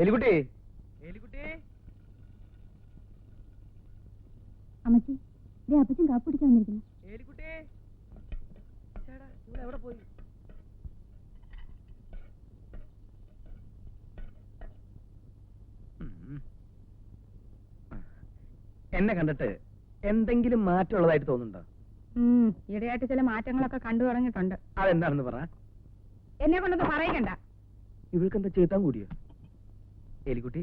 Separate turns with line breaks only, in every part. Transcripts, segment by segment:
എലിക്കുട്ടി
അമ്മച്ചി, അപ്പച്ചൻ കാപ്പ് പിടിക്കാൻ വന്നിരിക്കുന്നു.
എവിടെ പോയി? എന്നെ കണ്ടിട്ട് എന്തെങ്കിലും മാറ്റമുള്ളതായിട്ട് തോന്നുന്നുണ്ടോ?
ഈയിടെയായിട്ട് ചില മാറ്റങ്ങളൊക്കെ കണ്ടു തുടങ്ങിയിട്ടുണ്ട്.
അതെന്താണെന്ന് പറ.
എന്നെ കൊണ്ടൊന്നും പറയണ്ട.
ഇവൾക്കെന്താ ചേത്താൻ കൂടിയോ? എലിക്കുട്ടി,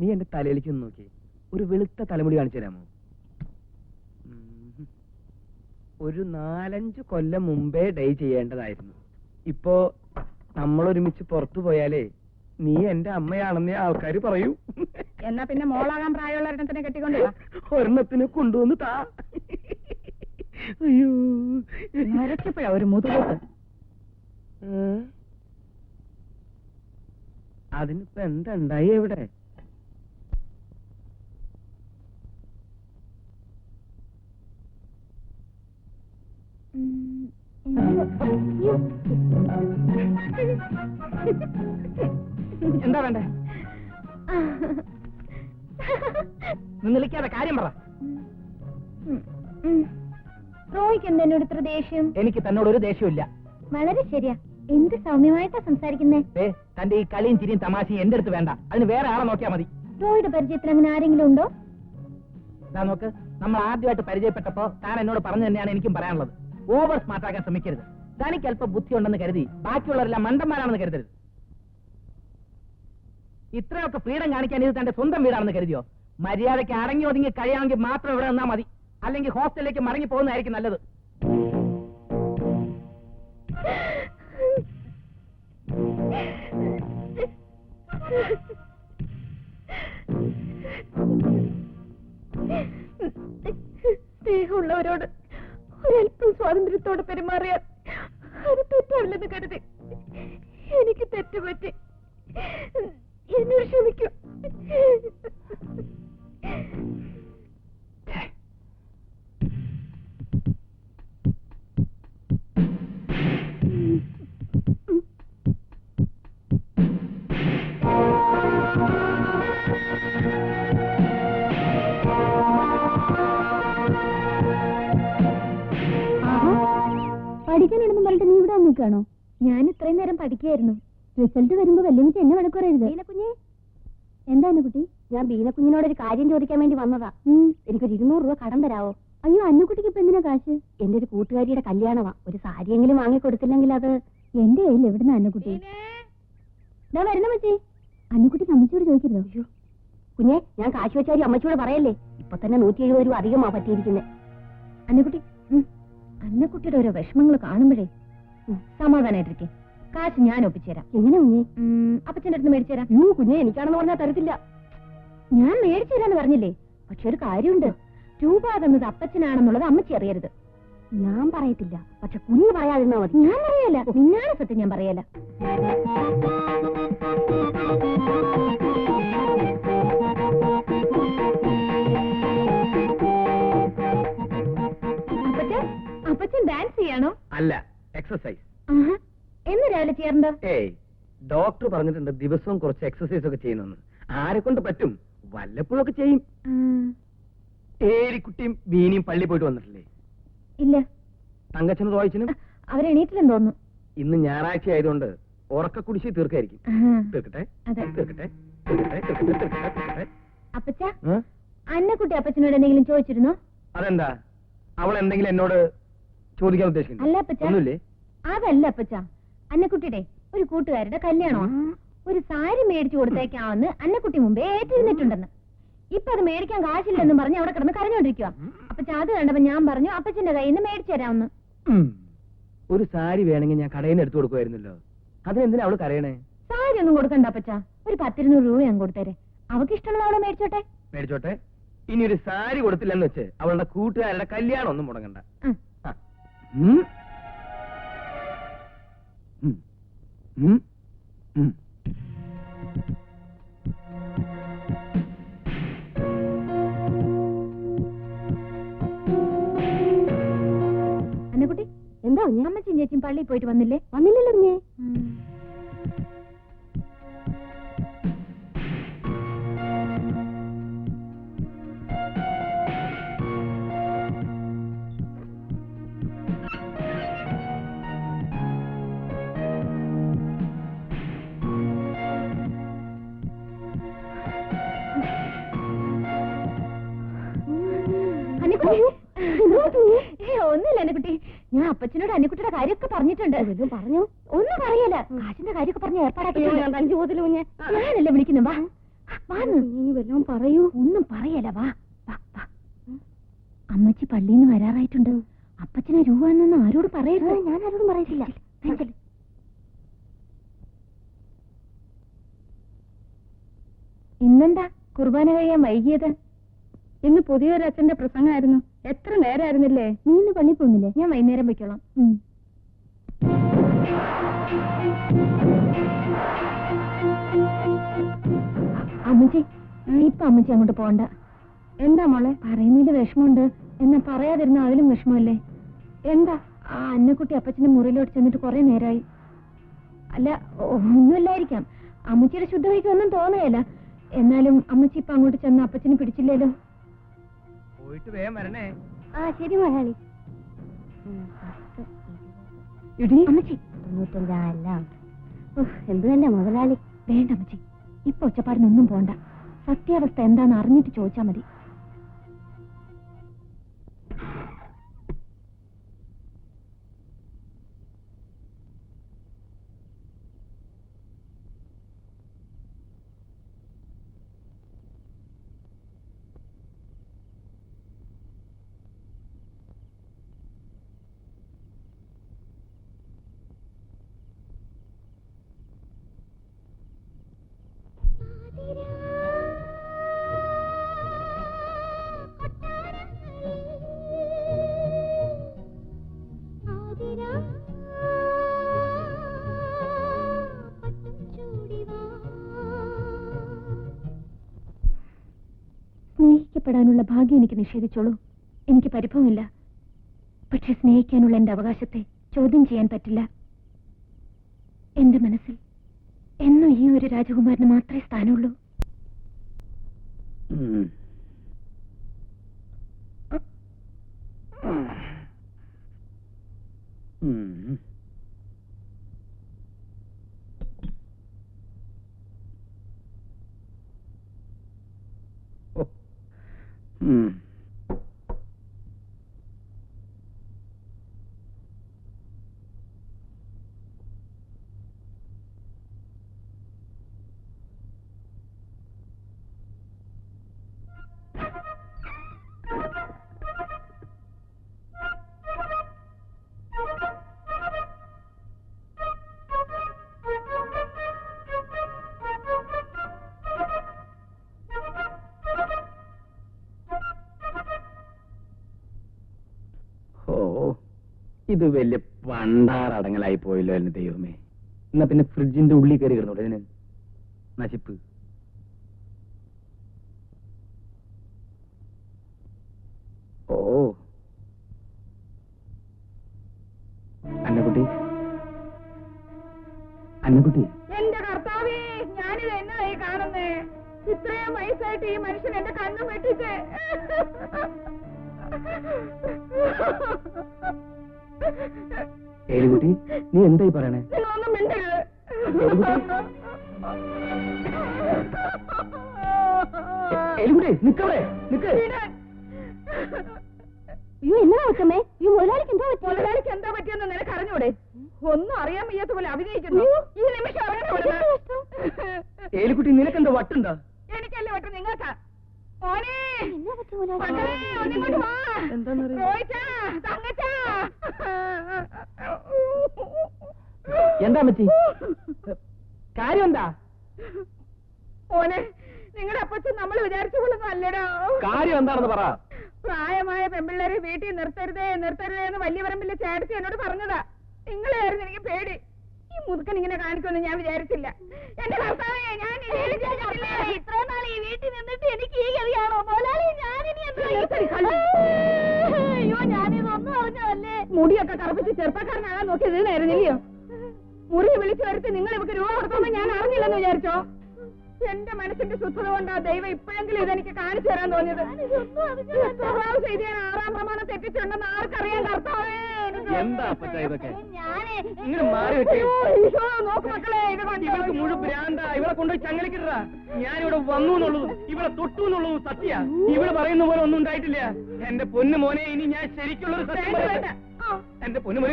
നീ എന്റെ തലയിലേക്ക് ഒന്ന് നോക്കി. ഒരു വെളുത്ത തലമുടി കാണിച്ചു തരാമോ? ഒരു 4-5 കൊല്ലം മുമ്പേ ഡൈ ചെയ്യേണ്ടതായിരുന്നു. ഇപ്പോ നമ്മളൊരുമിച്ച് പുറത്തു പോയാലേ നീ എന്റെ അമ്മയാണെന്നേ ആൾക്കാർ പറയൂ.
എന്നാ പിന്നെ മോളാകാൻ പ്രായമുള്ള ഒരെണ്ണത്തിനെ കെട്ടിക്കൊണ്ടു
ഒരെണ്ണത്തിനെ കൊണ്ടുവന്ന് താ. അയ്യോ,
നരച്ചപ്പോഴാ ഒരു മുതുകൂത്ത്.
അതിനിപ്പോ എന്താ ഉണ്ടായി? എവിടെ? എന്താ വേണ്ടേ? നിന്നിളിക്കാതെ കാര്യം പറ.
റോയ്ക്ക് എന്താ എന്നോട് ഇത്ര ദേഷ്യം?
എനിക്ക് തന്നോട് ഒരു ദേഷ്യമില്ല.
വളരെ ശരിയാ. എന്ത് സൗമ്യമായിട്ടാ സംസാരിക്കുന്നേ.
തന്റെ ഈ കളിയും ചിരിയും തമാശയും എന്റെ അടുത്ത് വേണ്ട. അതിന് വേറെ ആളെ നോക്കിയാ മതി.
റോയുടെ പരിചയത്തിൽ അങ്ങനെ ആരെങ്കിലും ഉണ്ടോ?
നോക്ക്, നമ്മൾ ആദ്യമായിട്ട് പരിചയപ്പെട്ടപ്പോ താൻ എന്നോട് പറഞ്ഞു തന്നെയാണ് എനിക്കും പറയാനുള്ളത്. ഓവർ സ്മാർട്ട് ആക്കാൻ ശ്രമിക്കരുത്. തനിക്ക് അല്പം ബുദ്ധി ഉണ്ടെന്ന് കരുതി ബാക്കിയുള്ളവരെല്ലാം മണ്ടന്മാരാണെന്ന് കരുതരുത്. ഇത്രയൊക്കെ ഫ്രീഡം കാണിക്കാൻ ഇത് തന്റെ സ്വന്തം വീടാണെന്ന് കരുതിയോ? മര്യാദയ്ക്ക് അടങ്ങി ഒതുങ്ങി കഴിയാമെങ്കിൽ മാത്രം ഇവിടെ നിന്നാ മതി. അല്ലെങ്കിൽ ഹോസ്റ്റലിലേക്ക് മടങ്ങി പോകുന്നതായിരിക്കും നല്ലത്.
സ്നേഹമുള്ളവരോട് ഒരല്പം സ്വാതന്ത്ര്യത്തോടെ പെരുമാറിയാൽ അത് തെറ്റല്ലെന്ന് കരുതി എനിക്ക് തെറ്റുപറ്റി. എന്നോട് ക്ഷമിക്കൂ. പഠിക്കാനാണെന്ന് പറഞ്ഞിട്ട് നീ ഇവിടെ വന്നിക്കാണോ? ഞാൻ ഇത്രയും നേരം പഠിക്കുകയായിരുന്നു. റിസൾട്ട് വരുമ്പോ വല്യമ്മച്ച് എന്നെ വഴക്കുറയരുത്. ബീനക്കുഞ്ഞെ, എന്താണ് കുട്ടി? ഞാൻ ബീനക്കുഞ്ഞിനോട് ഒരു കാര്യം ചോദിക്കാൻ വേണ്ടി വന്നതാ. എനിക്കൊരു 200 രൂപ കടം തരാവോ? അയ്യോ, അന്നുകുട്ടിക്ക് ഇപ്പൊ എന്തിനാ കാശ്? എന്റെ ഒരു കൂട്ടുകാരിയുടെ കല്യാണമാ. ഒരു സാരിയെങ്കിലും വാങ്ങിക്കൊടുത്തില്ലെങ്കിൽ അത് എന്റെ കയ്യിൽ എവിടുന്ന അന്നുകുട്ടി? ഞാൻ വരണ മച്ചി. അന്നുകുട്ടിക്ക് അമ്മച്ചിയോട് ചോദിക്കരുതോ? അയ്യോ കുഞ്ഞെ, ഞാൻ കാശ് വെച്ചാരി അമ്മച്ചിയോട് പറയല്ലേ. ഇപ്പൊ തന്നെ 170 രൂപ അധികമാ പറ്റിയിരിക്കുന്നത്. അന്നുകുട്ടി, അന്നക്കുട്ടിയുടെ ഓരോ വിഷമങ്ങൾ കാണുമ്പോഴേ സമാധാനായിട്ടിരിക്കും. കാശ് ഞാൻ ഒപ്പിച്ചുതരാം. എങ്ങനെ കുഞ്ഞെ? അപ്പച്ചന്റെ അടുത്ത് മേടിച്ചു തരാം. കുഞ്ഞെ, എനിക്കാണെന്ന് പറഞ്ഞാൽ തരത്തില്ല. ഞാൻ മേടിച്ചു തരാന്ന് പറഞ്ഞില്ലേ. പക്ഷെ ഒരു കാര്യമുണ്ട്. രൂപ തന്നത് അപ്പച്ചനാണെന്നുള്ളത് അമ്മച്ചി അറിയരുത്. ഞാൻ പറയത്തില്ല, പക്ഷെ കുഞ്ഞ് പറയാതിരുന്നാ മതി. ഞാൻ പറയല, നിന്നാണ് സത്യം. ഞാൻ പറയല. അപ്പച്ചൻ ഡാൻസ് ചെയ്യാണോ?
അല്ല, എക്സസൈസ്.
എന്ന് രാവിലെ ചെയ്യാറുണ്ടോ?
ഏയ്, ഡോക്ടർ പറഞ്ഞിട്ടുണ്ട് ദിവസവും കുറച്ച് എക്സസൈസ് ഒക്കെ ചെയ്യുന്നെന്ന്. ആരെ കൊണ്ട് പറ്റും? വല്ലപ്പോഴൊക്കെ ചെയ്യും. ഏരിക്കുട്ടിയും ബീനിയും പള്ളി പോയിട്ട് വന്നിട്ടില്ലേ?
ഇല്ല.
തങ്കച്ചനും റോയിച്ചനും
അവരെണീറ്റില്ലെന്ന് തോന്നുന്നു.
ഇന്ന് ഞായറാഴ്ച ആയതുകൊണ്ട് ഉറക്ക കുടിശ്ശി തീർക്കായിരിക്കും. തീർക്കട്ടെ.
അപ്പച്ച, അന്നക്കുട്ടി അപ്പച്ചനോട് എന്തെങ്കിലും ചോദിച്ചിരുന്നോ?
അതെന്താ, അവൾ എന്തെങ്കിലും എന്നോട് ചോദിക്കാൻ ഉദ്ദേശിക്കുന്നു?
അല്ല അപ്പച്ച, അതല്ല അപ്പച്ച. അന്നക്കുട്ടിയുടെ ഒരു കൂട്ടുകാരുടെ കല്യാണമാണ്. ഒരു സാരി മേടിച്ചു കൊടുത്തേക്കാമെന്ന് അന്നക്കുട്ടി മുമ്പേ ഏറ്റിരുന്നിട്ടുണ്ടെന്ന്. ഇപ്പൊ അത് മേടിക്കാൻ കാശില്ലെന്നും പറഞ്ഞ് അവിടെ കിടന്ന് കരഞ്ഞോണ്ടിരിക്കുക. അപ്പച്ച അത് കണ്ടപ്പോ ഞാൻ പറഞ്ഞു അപ്പച്ചന്റെ കയ്യിൽ നിന്ന് മേടിച്ചു തരാമെന്ന്.
ഒരു സാരി വേണമെങ്കിൽ ഞാൻ കടയിൽ നിന്ന് എടുത്തു കൊടുക്കുമായിരുന്നല്ലോ. അതിനെന്തിനാ അവള് കരയണേ?
സാരി ഒന്നും കൊടുക്കണ്ട അപ്പച്ച. ഒരു 10-200 രൂപ ഞാൻ കൊടുത്തേരെ. അവക്ക് ഇഷ്ടമുള്ള അവളെ മേടിച്ചോട്ടെ.
മേടിച്ചോട്ടെ. ഇനി ഒരു സാരി കൊടുത്തില്ലെന്ന് വെച്ച് അവളുടെ കൂട്ടുകാരുടെ കല്യാണം ഒന്നും മുടങ്ങണ്ട.
അന്നക്കുട്ടി, എന്താ അമ്മച്ചും ചേച്ചിയും പള്ളിയിൽ പോയിട്ട് വന്നില്ലേ? വന്നില്ലല്ലോ കുഞ്ഞേ. ഒന്നുമില്ല അന്നക്കുട്ടി. ഞാൻ അപ്പച്ചനോട് അന്നക്കുട്ടിയുടെ കാര്യമൊക്കെ പറഞ്ഞിട്ടുണ്ട്. പറഞ്ഞു? ഒന്നും പറയല. കാശിന്റെ കാര്യമൊക്കെ പറഞ്ഞ് ഏർപ്പാടാക്കി. ഞാനല്ലേ വിളിക്കുന്നു. വാ ഇനി വല്ലതും പറയൂ. ഒന്നും പറയല. വാ വാ. അമ്മച്ചി പള്ളിന്ന് വരാറായിട്ടുണ്ട്. അപ്പച്ചനെ രൂപ എന്നൊന്നും ആരോട് പറയരുത്. ഞാൻ ആരോടും പറയത്തില്ല. ഇന്നെന്താ കുർബാന കഴിയാൻ വൈകിയത്? ഇന്ന് പുതിയൊരു അച്ഛന്റെ പ്രസംഗമായിരുന്നു. എത്ര നേരമായിരുന്നില്ലേ? നീ ഇന്ന് പള്ളി പോകുന്നില്ലേ? ഞാൻ വൈകുന്നേരം വയ്ക്കോളാം. അമ്മച്ചി ഇപ്പൊ അമ്മച്ചി അങ്ങോട്ട് പോണ്ട. എന്താ മോളെ? പറയുന്നതിൽ വിഷമമുണ്ട്. എന്നാ പറയാതിരുന്ന അതിലും വിഷമമല്ലേ? എന്താ? ആ അന്നക്കുട്ടി അപ്പച്ചന്റെ മുറിയിലോട്ട് ചെന്നിട്ട് കുറെ നേരമായി. അല്ല ഒന്നുമില്ലായിരിക്കാം. അമ്മച്ചിയുടെ ശുദ്ധവഴിക്ക് ഒന്നും തോന്നുകയല്ല. എന്നാലും അമ്മച്ചി ഇപ്പൊ അങ്ങോട്ട് ചെന്ന് അപ്പച്ചനെ പിടിച്ചില്ലല്ലോ.
പോയിട്ട് വേഗം വരണേ.
ആ ശരി മലയാളി. അമ്മച്ചി 95 എന്ത് തന്നെ മുതലാളി. വേണ്ട അമ്മച്ചി, ഇപ്പൊ ഒച്ചപ്പാടിനൊന്നും പോണ്ട. സത്യാവസ്ഥ എന്താന്ന് അറിഞ്ഞിട്ട് ചോദിച്ചാ മതി. സ്നേഹിക്കപ്പെടാനുള്ള ഭാഗ്യം എനിക്ക് നിഷേധിച്ചോളൂ. എനിക്ക് പരിഭവമില്ല. പക്ഷെ സ്നേഹിക്കാനുള്ള എന്റെ അവകാശത്തെ ചോദ്യം ചെയ്യാൻ പറ്റില്ല. എന്റെ മനസ്സിൽ എന്നും ഈ ഒരു രാജകുമാരന് മാത്രമേ സ്ഥാനമുള്ളൂ.
ഇത് വലിയ പണ്ടാറടങ്ങലായി പോയല്ലോ എന്നെ ദൈവമേ. എന്നാ പിന്നെ ഫ്രിഡ്ജിന്റെ ഉള്ളിൽ കയറി കിടന്നോട്ടെ. ഇതിന് നശിപ്പ്. ഓ അന്നക്കുട്ടി, അന്നക്കുട്ടി.
എന്റെ കർത്താവേ, ഞാനിത് എന്നതായി കാണുന്നേ? ഇത്രയും വയസ്സായിട്ട് ഈ മനുഷ്യൻ എന്റെ കണ്ണു വെട്ടിച്ച്.
ഏലിക്കുട്ടി, നീ എന്തായി പറയണേ?
നിങ്ങളൊന്നും മിണ്ടരുത്.
ഏലിക്കുട്ടി നിക്കവിടെ, നിക്ക്.
എന്നാ വെക്കമ്മേ? ഈ മുതലാളിക്ക് എന്താ പറ്റി?
മുതലാളിക്ക് എന്താ പറ്റിയെന്ന് നിനക്ക് അറിഞ്ഞൂടെ? ഒന്നും അറിയാൻ വയ്യാത്ത പോലെ അഭിനയിക്കുന്നു. ഈ നിമിഷം അറിയണം.
ഏലിക്കുട്ടി, നിനക്കെന്താ വട്ടുണ്ടോ?
എനിക്കല്ലേ വട്ടം, നിങ്ങൾക്കാ. ഒന്നിങ്ങോട്ട് വാ.
എന്താ പറ്റി? കാര്യം എന്താ?
ഓനെ, നിങ്ങളുടെ അപ്പച്ചൻ നമ്മൾ വിചാരിച്ച പോലൊന്നും അല്ലടോ.
കാര്യം എന്താണെന്ന് പറ.
പ്രായമായ പെമ്പിള്ളേരെ വീട്ടിൽ നിർത്തരുതേ നിർത്തരുതേ എന്ന് വലിയ പറമ്പിലെ ചേട്ടത്തി എന്നോട് പറഞ്ഞതാ. നിങ്ങളെയായിരുന്നു എനിക്ക് പേടി. ഈ മുതുക്കൻ ഇങ്ങനെ കാണിക്കുമെന്ന് ഞാൻ വിചാരിച്ചില്ല. എന്റെ ഭർത്താവേ, ഞാൻ ഇത്രയും നാൾ ഈ വീട്ടിൽ നിന്നിട്ട് എനിക്ക് ഈ ഗതിയാണോ മോലാളി? അയ്യോ, ഞാനിതൊന്നും അറിഞ്ഞതല്ലേ. മുടിയൊക്കെ കറുപ്പിച്ച് ചെറുപ്പക്കാരനാകാൻ നോക്കിയത് ഇതിനായിരുന്നില്ലയോ? മുറി വിളിച്ചു വരുത്തി നിങ്ങൾ ഇവക്ക് രൂപ കൊടുത്തോന്ന് ഞാൻ അറിഞ്ഞില്ലെന്ന് വിചാരിച്ചോ? എന്റെ മനസ്സിന്റെ ശുദ്ധത കൊണ്ടാ ദൈവം ഇപ്പോഴെങ്കിലും ഇതെനിക്ക് കാണിച്ചു തരാൻ തോന്നിയത്. സ്വഭാവം ചെയ്ത് ഞാൻ 6-ാം പ്രമാണം തെറ്റിച്ചുണ്ടെന്ന് ആർക്കറിയാൻ കർത്താവേ.
നോക്ക് മക്കളെ, ഇത് മുഴുവൻ ഭ്രാന്ത. ഇവ അവളെ കൊണ്ടുപോയി ചങ്ങലക്കിട്ടാ. ഞാനിവിടെ വന്നു എന്നുള്ളതും ഇവിടെ തൊട്ടു എന്നുള്ളതും സത്യ. ഇവിടെ പറയുന്ന പോലെ ഒന്നും ഉണ്ടായിട്ടില്ല. എന്റെ പൊന്നു മോനെ, ഇനി ഞാൻ ശരിക്കുള്ളൊരു സത്യം പറയട്ടെ. എന്റെ പൊന്നു മോനെ,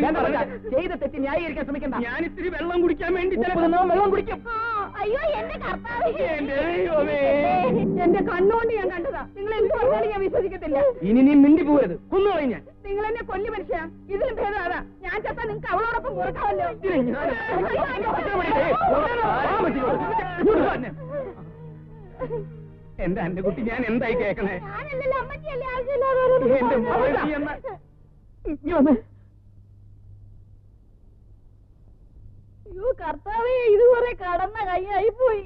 ചെയ്ത തെറ്റ് ന്യായീകരിക്കാൻ ശ്രമിക്കണ്ട. ഞാൻ ഇത്തിരി വെള്ളം കുടിക്കാൻ വേണ്ടി വെള്ളം കുടിക്കും.
അയ്യോ എന്റെ കർത്താവേ.
എന്റെ ദൈവമേ.
എന്റെ കണ്ണുകൊണ്ട് ഞാൻ കണ്ടതാ. നിങ്ങൾ എന്ത് പറഞ്ഞാലും ഞാൻ വിശ്വസിക്കത്തില്ല.
ഇനി നീ മിണ്ടി പോകരുത്, കൊന്നുകളയും ഞാൻ.
നിങ്ങൾ എന്നെ കൊല്ലു മനുഷ്യ. ഇതിലും ഭേദം അതാ. ഞാൻ ചത്താ നിങ്ങൾക്ക് അവളോടൊപ്പം കൊടുക്കാമല്ലോ.
എന്റെ എന്റെ കുട്ടി, ഞാൻ എന്തായി കേക്കണേ?
ഞാനല്ലല്ലോ അമ്മച്ചിയല്ലേ ആവശ്യമില്ലാതെ
എന്റെ മോനെ, നീ എന്നാ
അയ്യോ കർത്താവേ, ഇത് കുറെ കടന്ന കൈയായി പോയി.